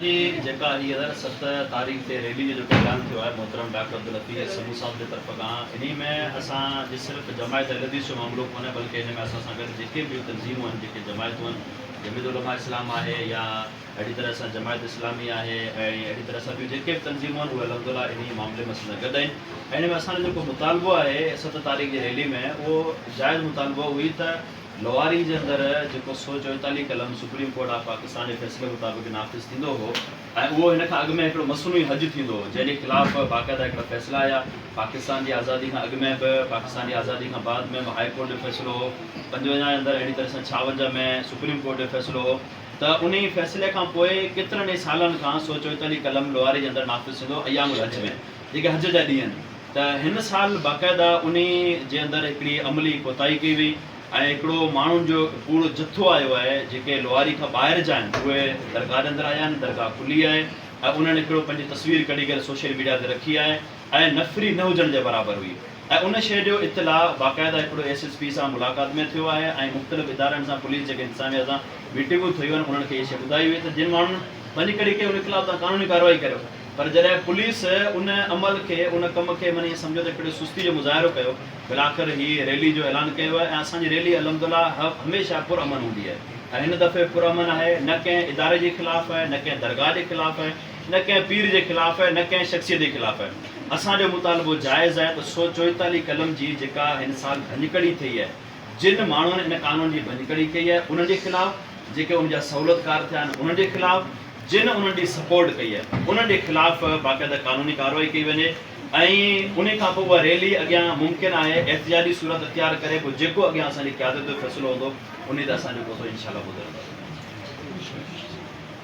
जी जेका 7 तारीख़ ते रैली जो ऐलान थियो आहे मोहतरम डॉक्टर अब्दुल लतीफ़ समूह साहब की तरफ़ का इन में असां सिर्फ़ जमायत अहलदीस जो मामलो कोन्हे बल्कि इन में असां सां गॾु जेके बि तंज़ीमूं आहिनि जेके जमायतूं आहिनि जमीयत उलमा इस्लाम आहे या अहिड़ी तरह सां जमायत इस्लामी आहे ऐं अहिड़ी तरह सां ॿियूं जेके बि तंज़ीमूं आहिनि उहे अलहमदुलिल्लाह इन मामले में असां गॾु आहिनि। इन में असांजो जेको मुतालबो आहे 7 तारीख़ जी रैली में उहो जाइज़ मुतालबो हुई त लोहारी जे अंदरि जेको 144 कलम सुप्रीम कोर्ट ऑफ पाकिस्तान जे फ़ैसिले मुताबिक़ नाफ़िज़ थींदो हो ऐं उहो हिन खां अॻु में हिकिड़ो मसनूई हज थींदो हो जंहिंजे ख़िलाफ़ बाक़ाइदा हिकिड़ा फ़ैसिला आया पाकिस्तान जी आज़ादी खां अॻु में बि पाकिस्तान जी आज़ादी खां बाद में बि हाई कोर्ट जो फ़ैसिलो हो 55 जे अंदरि अहिड़ी तरह सां 56 में सुप्रीम कोर्ट जो फ़ैसिलो हो त उन फ़ैसिले खां पोइ केतिरनि ई सालनि खां 144 कलम लोहारी जे अंदरि नाफ़िज़ थींदो अयामुल हज में जेके हज जा ॾींहं आहिनि त हिन साल बाक़ाइदा उन जे अंदरि हिकिड़ी अमली कोताही कई वई ऐं हिकिड़ो माण्हुनि जो पूरो जथो आयो आहे जेके लोहारी खां ॿाहिरि जा आहिनि उहे दरगाह जे अंदरि आया आहिनि दरगाह खुली आहे ऐं उन्हनि हिकिड़ो पंहिंजी तस्वीर कढी करे सोशल मीडिया ते रखी आहे ऐं नफ़री न हुजण जे बराबरि हुई ऐं उन शइ जो इतला बाक़ाइदा हिकिड़ो SSP सां मुलाक़ात में थियो आहे ऐं मुख़्तलिफ़ इदारनि सां पुलिस जेके इंतिज़ामिया सां मीटिंगूं थियूं आहिनि उन्हनि खे इहा शइ ॿुधाई हुई त जिन माण्हुनि वञी करे की उन ख़िलाफ़ तव्हां कानूनी कार्रवाई करियो पर जॾहिं पुलिस उन अमल खे उन कम खे माने सम्झो त हिकिड़े सुस्ती जो मुज़ाहिरो कयो भला आख़िर हीअ रैली जो ऐलान कयो आहे ऐं असांजी रैली अलहमदुलिल्लाह हमेशह पुरअमन हूंदी आहे ऐं हिन दफ़े पुरअमन आहे न कंहिं इदारे जे ख़िलाफ़ु आहे न कंहिं दरगाह जे ख़िलाफ़ु आहे न कंहिं पीर जे ख़िलाफ़ु आहे न कंहिं शख़्सियत जे ख़िलाफ़ु आहे असांजो मुतालबो जाइज़ आहे त 144 कलम जी जेका हिन साल भञकड़ी थी आहे जिन माण्हुनि इन कानून जी भञकड़ी कई आहे उन्हनि जे ख़िलाफ़ु जेके उनजा सहूलियतकार थिया आहिनि उन्हनि जे ख़िलाफ़ु जिन उन्हनि जी सपोर्ट कई आहे उन्हनि जे ख़िलाफ़ु बाक़ाइदा कानूनी कार्रवाई कई वञे ऐं उन खां पोइ उहा रैली अॻियां मुमकिन आहे एहतियाती सूरत इख्तियार करे पोइ जेको अॻियां असांजी क़यादत जो फ़ैसिलो हूंदो उन ते असांजो पोइ इंशाअल्लाह ॿुधंदासीं।